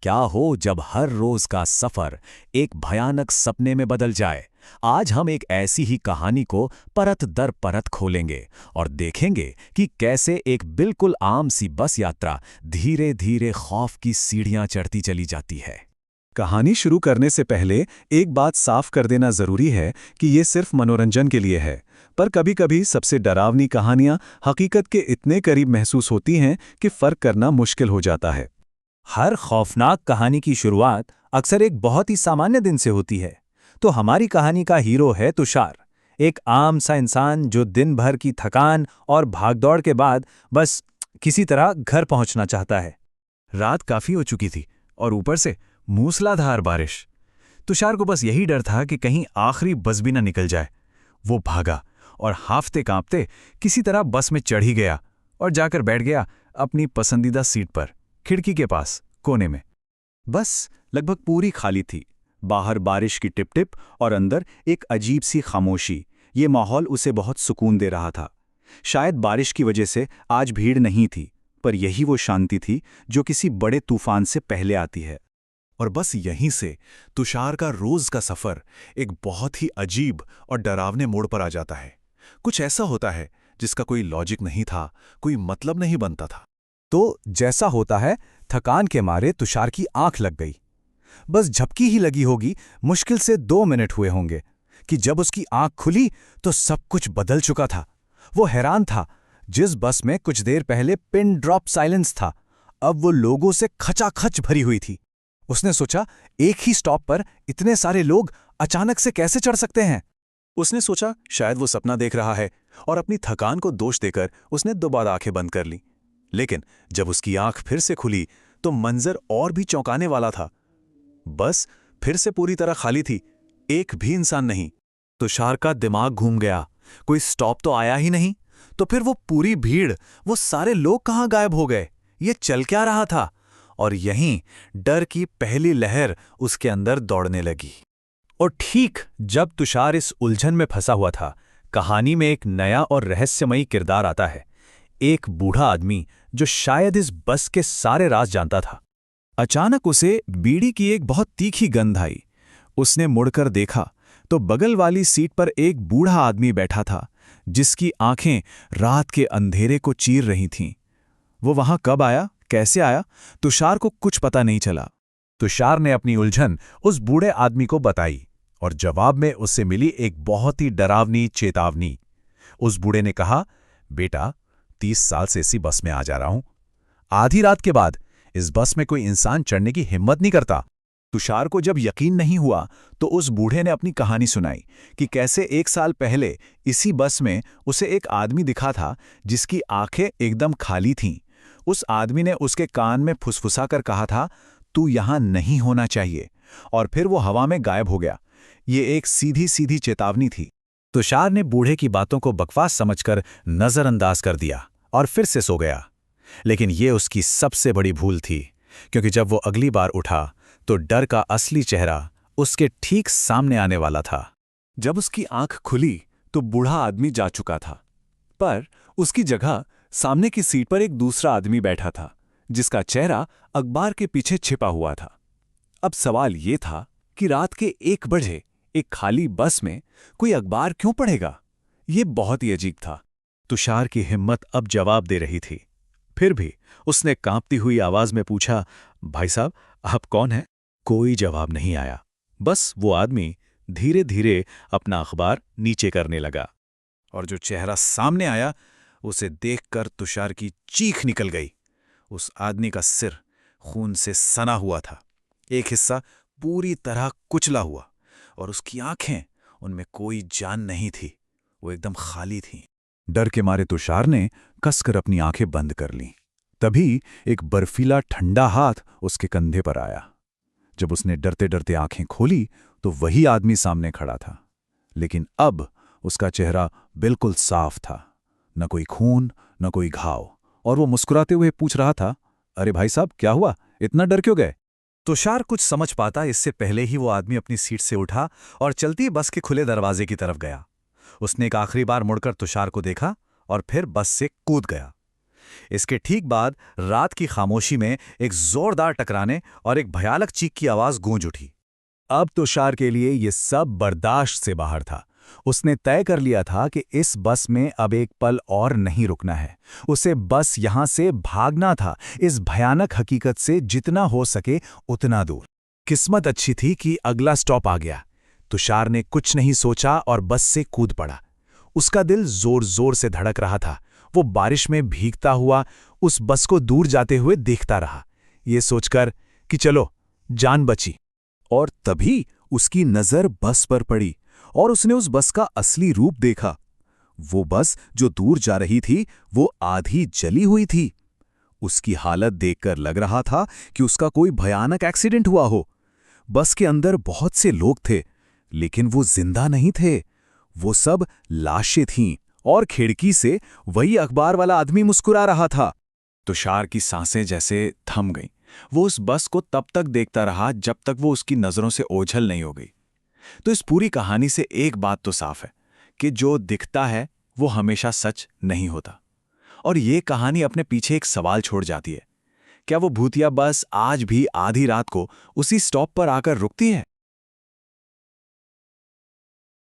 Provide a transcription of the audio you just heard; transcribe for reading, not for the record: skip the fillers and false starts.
क्या हो जब हर रोज का सफर एक भयानक सपने में बदल जाए। आज हम एक ऐसी ही कहानी को परत दर परत खोलेंगे और देखेंगे कि कैसे एक बिल्कुल आम सी बस यात्रा धीरे धीरे खौफ की सीढ़ियां चढ़ती चली जाती है। कहानी शुरू करने से पहले एक बात साफ कर देना जरूरी है कि ये सिर्फ मनोरंजन के लिए है, पर कभी-कभी सबसे डरावनी कहानियां हकीकत के इतने करीब महसूस होती हैं कि फर्क करना मुश्किल हो जाता है। हर खौफनाक कहानी की शुरुआत अक्सर एक बहुत ही सामान्य दिन से होती है। तो हमारी कहानी का हीरो है तुषार, एक आम सा इंसान जो दिन भर की थकान और भागदौड़ के बाद बस किसी तरह घर पहुंचना चाहता है। रात काफी हो चुकी थी और ऊपर से मूसलाधार बारिश। तुषार को बस यही डर था कि कहीं आखिरी बस भी न निकल जाए। वो भागा और हांफते कांपते किसी तरह बस में चढ़ ही गया और जाकर बैठ गया अपनी पसंदीदा सीट पर, खिड़की के पास कोने में। बस लगभग पूरी खाली थी। बाहर बारिश की टिप टिप और अंदर एक अजीब सी खामोशी। ये माहौल उसे बहुत सुकून दे रहा था। शायद बारिश की वजह से आज भीड़ नहीं थी, पर यही वो शांति थी जो किसी बड़े तूफान से पहले आती है। और बस यहीं से तुषार का रोज का सफर एक बहुत ही अजीब और डरावने मोड़ पर आ जाता है। कुछ ऐसा होता है जिसका कोई लॉजिक नहीं था, कोई मतलब नहीं बनता था। तो जैसा होता है, थकान के मारे तुषार की आंख लग गई। बस झपकी ही लगी होगी, मुश्किल से 2 मिनट हुए होंगे कि जब उसकी आंख खुली तो सब कुछ बदल चुका था। वो हैरान था। जिस बस में कुछ देर पहले पिन ड्रॉप साइलेंस था, अब वो लोगों से खचाखच भरी हुई थी। उसने सोचा, एक ही स्टॉप पर इतने सारे लोग अचानक से कैसे चढ़ सकते हैं। उसने सोचा शायद वो सपना देख रहा है और अपनी थकान को दोष देकर उसने दोबारा आंखें बंद कर लीं। लेकिन जब उसकी आंख फिर से खुली तो मंजर और भी चौंकाने वाला था। बस फिर से पूरी तरह खाली थी, एक भी इंसान नहीं। तुषार का दिमाग घूम गया। कोई स्टॉप तो आया ही नहीं, तो फिर वो पूरी भीड़, वो सारे लोग कहाँ गायब हो गए? ये चल क्या रहा था? और यहीं डर की पहली लहर उसके अंदर दौड़ने लगी। और ठीक जब तुषार इस उलझन में फंसा हुआ था, कहानी में एक नया और रहस्यमयी किरदार आता है। एक बूढ़ा आदमी जो शायद इस बस के सारे राज जानता था। अचानक उसे बीड़ी की एक बहुत तीखी गंध आई। उसने मुड़कर देखा तो बगल वाली सीट पर एक बूढ़ा आदमी बैठा था, जिसकी आंखें रात के अंधेरे को चीर रही थीं। वो वहां कब आया, कैसे आया, तुषार को कुछ पता नहीं चला। तुषार ने अपनी उलझन उस बूढ़े आदमी को बताई और जवाब में उससे मिली एक बहुत ही डरावनी चेतावनी। उस बूढ़े ने कहा, बेटा, 30 साल से इसी बस में आ जा रहा हूं। आधी रात के बाद इस बस में कोई इंसान चढ़ने की हिम्मत नहीं करता। तुषार को जब यकीन नहीं हुआ तो उस बूढ़े ने अपनी कहानी सुनाई कि कैसे 1 साल पहले इसी बस में उसे एक आदमी दिखा था जिसकी आंखें एकदम खाली थीं। उस आदमी ने उसके कान में फुसफुसा कर कहा था, तू यहां नहीं होना चाहिए, और फिर वो हवा में गायब हो गया। ये एक सीधी सीधी चेतावनी थी। तुषार ने बूढ़े की बातों को बकवास समझकर नजरअंदाज कर दिया और फिर से सो गया। लेकिन ये उसकी सबसे बड़ी भूल थी, क्योंकि जब वो अगली बार उठा तो डर का असली चेहरा उसके ठीक सामने आने वाला था। जब उसकी आंख खुली तो बूढ़ा आदमी जा चुका था, पर उसकी जगह सामने की सीट पर एक दूसरा आदमी बैठा था, जिसका चेहरा अखबार के पीछे छिपा हुआ था। अब सवाल ये था कि रात के 1 बजे एक खाली बस में कोई अखबार क्यों पढ़ेगा? ये बहुत ही अजीब था। तुषार की हिम्मत अब जवाब दे रही थी। फिर भी उसने कांपती हुई आवाज में पूछा, भाई साहब, आप कौन हैं? कोई जवाब नहीं आया। बस वो आदमी धीरे धीरे अपना अखबार नीचे करने लगा, और जो चेहरा सामने आया उसे देखकर तुषार की चीख निकल गई। उस आदमी का सिर खून से सना हुआ था, एक हिस्सा पूरी तरह कुचला हुआ, और उसकी आंखें, उनमें कोई जान नहीं थी, वो एकदम खाली थीं। डर के मारे तुषार ने कसकर अपनी आंखें बंद कर लीं। तभी एक बर्फीला ठंडा हाथ उसके कंधे पर आया। जब उसने डरते डरते आंखें खोली तो वही आदमी सामने खड़ा था, लेकिन अब उसका चेहरा बिल्कुल साफ था, न कोई खून, न कोई घाव, और वो मुस्कुराते हुए पूछ रहा था, अरे भाई साहब, क्या हुआ, इतना डर क्यों गए? तुषार कुछ समझ पाता इससे पहले ही वो आदमी अपनी सीट से उठा और चलती बस के खुले दरवाजे की तरफ गया। उसने एक आखिरी बार मुड़कर तुषार को देखा और फिर बस से कूद गया। इसके ठीक बाद रात की खामोशी में एक जोरदार टकराने और एक भयानक चीख की आवाज गूंज उठी। अब तुषार के लिए ये सब बर्दाश्त से बाहर था। उसने तय कर लिया था कि इस बस में अब एक पल और नहीं रुकना है। उसे बस यहां से भागना था, इस भयानक हकीकत से जितना हो सके उतना दूर। किस्मत अच्छी थी कि अगला स्टॉप आ गया। तुषार ने कुछ नहीं सोचा और बस से कूद पड़ा। उसका दिल जोर जोर से धड़क रहा था। वो बारिश में भीगता हुआ उस बस को दूर जाते हुए देखता रहा, ये सोचकर कि चलो जान बची। और तभी उसकी नजर बस पर पड़ी और उसने उस बस का असली रूप देखा। वो बस जो दूर जा रही थी वो आधी जली हुई थी। उसकी हालत देखकर लग रहा था कि उसका कोई भयानक एक्सीडेंट हुआ हो। बस के अंदर बहुत से लोग थे, लेकिन वो जिंदा नहीं थे। वो सब लाशें थीं और खिड़की से वही अखबार वाला आदमी मुस्कुरा रहा था। तुषार की सांसें जैसे थम गईं। वो उस बस को तब तक देखता रहा जब तक वो उसकी नजरों से ओझल नहीं हो गई। तो इस पूरी कहानी से एक बात तो साफ है कि जो दिखता है वो हमेशा सच नहीं होता। और ये कहानी अपने पीछे एक सवाल छोड़ जाती है, क्या वो भूतिया बस आज भी आधी रात को उसी स्टॉप पर आकर रुकती है?